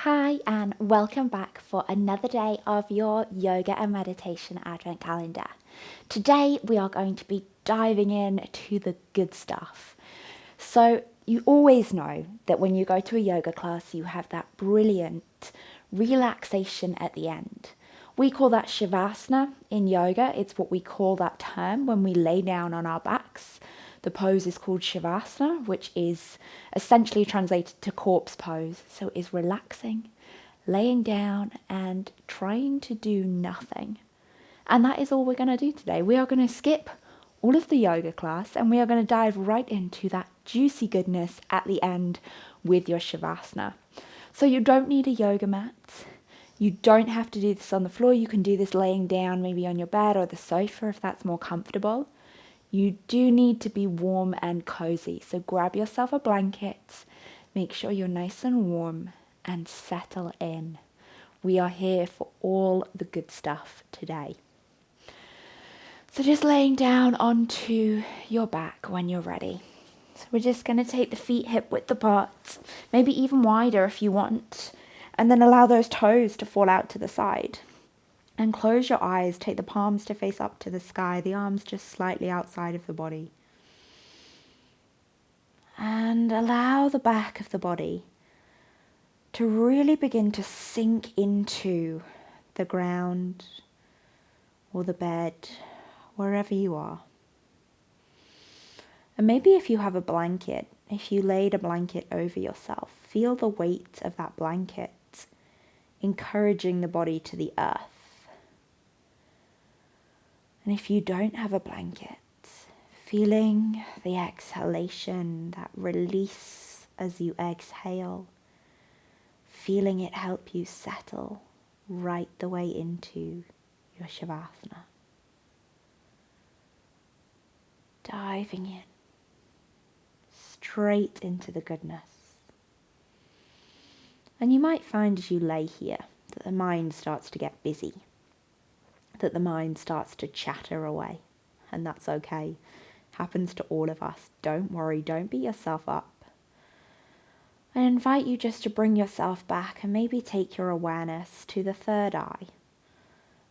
Hi, and welcome back for another day of your yoga and meditation advent calendar. Today, we are going to be diving in to the good stuff. So, you always know that when you go to a yoga class, you have that brilliant relaxation at the end. We call that Shavasana in yoga. It's what we call that term when we lay down on our backs. The pose is called Shavasana, which is essentially translated to corpse pose. So it is relaxing, laying down and trying to do nothing. And that is all we're going to do today. We are going to skip all of the yoga class and we are going to dive right into that juicy goodness at the end with your Shavasana. So you don't need a yoga mat. You don't have to do this on the floor. You can do this laying down, maybe on your bed or the sofa if that's more comfortable. You do need to be warm and cozy. So grab yourself a blanket, make sure you're nice and warm, and settle in. We are here for all the good stuff today. So just laying down onto your back when you're ready. So we're just going to take the feet hip width apart, maybe even wider if you want, and then allow those toes to fall out to the side. And close your eyes, take the palms to face up to the sky, the arms just slightly outside of the body. And allow the back of the body to really begin to sink into the ground or the bed, wherever you are. And maybe if you have a blanket, if you laid a blanket over yourself, feel the weight of that blanket encouraging the body to the earth. And if you don't have a blanket, feeling the exhalation, that release as you exhale, feeling it help you settle right the way into your Shavasana. Diving in, straight into the goodness. And you might find as you lay here that the mind starts to get busy, that the mind starts to chatter away, and that's okay. Happens to all of us. Don't worry, don't beat yourself up. I invite you just to bring yourself back and maybe take your awareness to the third eye.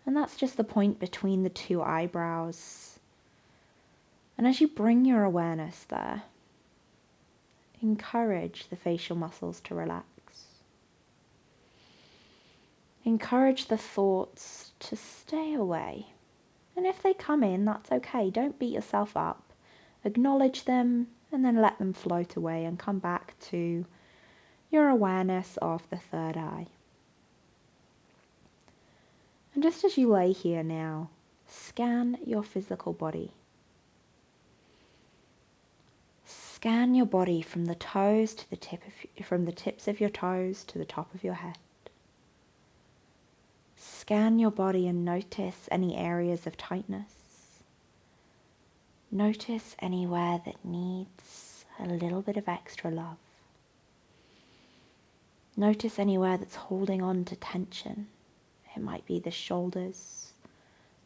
And that's just the point between the two eyebrows. And as you bring your awareness there, encourage the facial muscles to relax. Encourage the thoughts to stay away. And if they come in, that's okay. Don't beat yourself up. Acknowledge them and then let them float away and come back to your awareness of the third eye. And just as you lay here now, scan your physical body. Scan your body from the toes to the from the tips of your toes to the top of your head. Scan your body and notice any areas of tightness. Notice anywhere that needs a little bit of extra love. Notice anywhere that's holding on to tension. It might be the shoulders,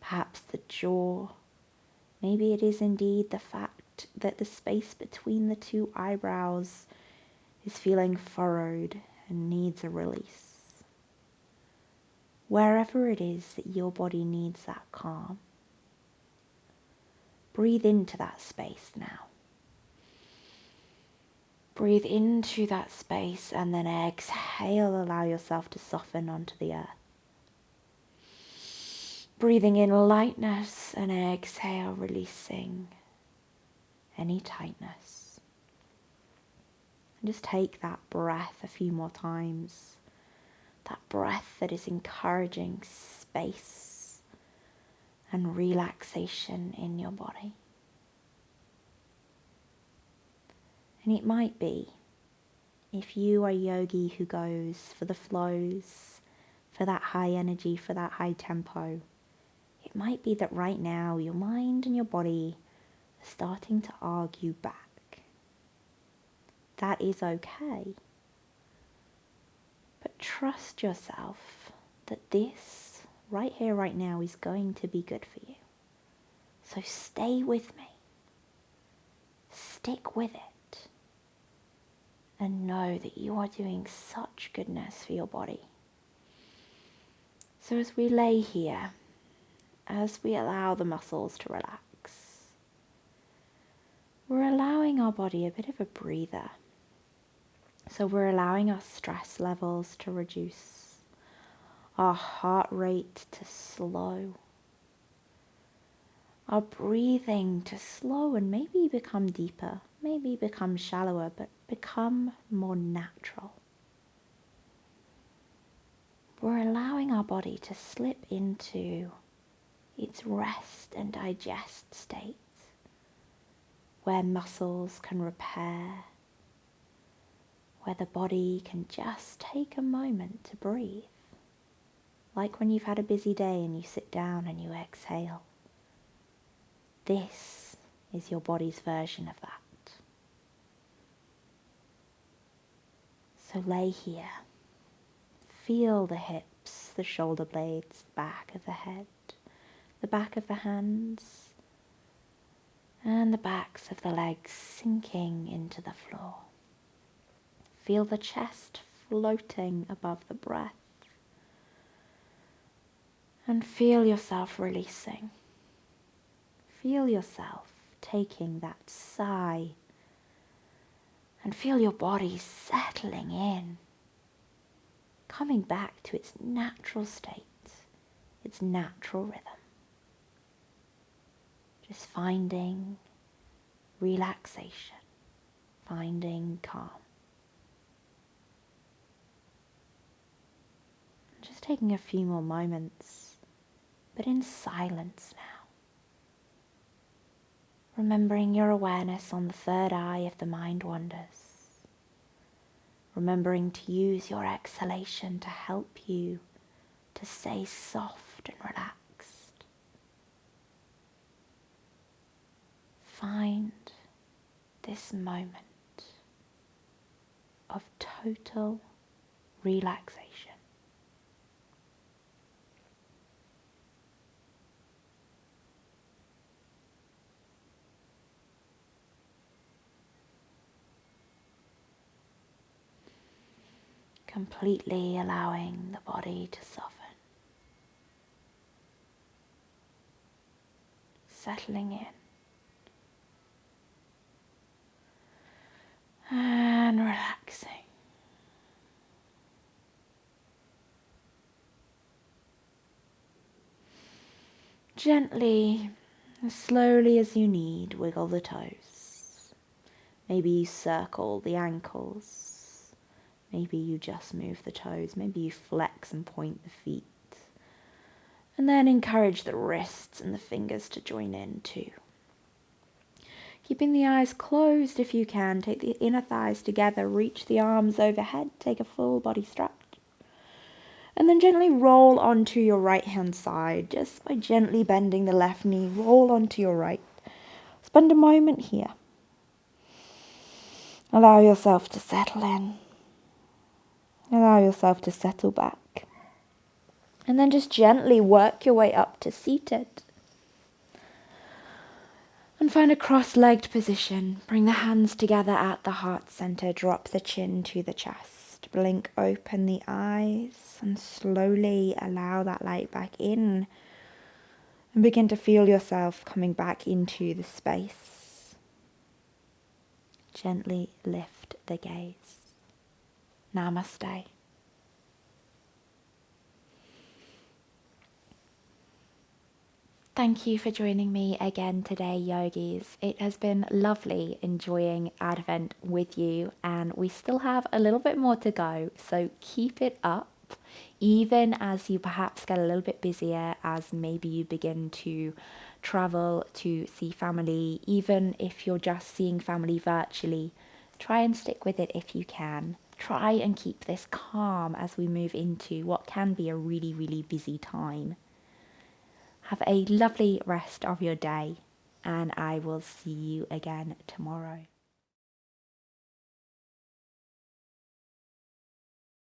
perhaps the jaw. Maybe it is indeed the fact that the space between the two eyebrows is feeling furrowed and needs a release. Wherever it is that your body needs that calm, breathe into that space now. Breathe into that space and then exhale, allow yourself to soften onto the earth. Breathing in lightness and exhale, releasing any tightness. And just take that breath a few more times. That breath that is encouraging space and relaxation in your body. And it might be, if you are a yogi who goes for the flows, for that high energy, for that high tempo, it might be that right now your mind and your body are starting to argue back. That is okay. But trust yourself that this, right here, right now, is going to be good for you. So stay with me. Stick with it. and know that you are doing such goodness for your body. So as we lay here, as we allow the muscles to relax, we're allowing our body a bit of a breather. So we're allowing our stress levels to reduce, our heart rate to slow, our breathing to slow and maybe become deeper, maybe become shallower, but become more natural. We're allowing our body to slip into its rest and digest state, where muscles can repair, where the body can just take a moment to breathe. Like when you've had a busy day and you sit down and you exhale. This is your body's version of that. So lay here. Feel the hips, the shoulder blades, the back of the head, the back of the hands, and the backs of the legs sinking into the floor. Feel the chest floating above the breath. And feel yourself releasing. Feel yourself taking that sigh. And feel your body settling in. Coming back to its natural state, its natural rhythm. Just finding relaxation, finding calm. Just taking a few more moments, but in silence now. Remembering your awareness on the third eye if the mind wanders. Remembering to use your exhalation to help you to stay soft and relaxed. Find this moment of total relaxation. Completely allowing the body to soften. Settling in. And relaxing. Gently, as slowly as you need, wiggle the toes. Maybe you circle the ankles. Maybe you just move the toes. Maybe you flex and point the feet. And then encourage the wrists and the fingers to join in too. Keeping the eyes closed if you can. Take the inner thighs together. Reach the arms overhead. Take a full body stretch. And then gently roll onto your right hand side. Just by gently bending the left knee. Roll onto your right. Spend a moment here. Allow yourself to settle in. Allow yourself to settle back. And then just gently work your way up to seated. And find a cross-legged position. Bring the hands together at the heart center. Drop the chin to the chest. Blink open the eyes. And slowly allow that light back in. And begin to feel yourself coming back into the space. Gently lift the gaze. Namaste. Thank you for joining me again today, yogis. It has been lovely enjoying Advent with you, and we still have a little bit more to go, so keep it up, even as you perhaps get a little bit busier, as maybe you begin to travel to see family. Even if you're just seeing family virtually, try and stick with it if you can. Try and keep this calm as we move into what can be a really, really busy time. Have a lovely rest of your day, and I will see you again tomorrow.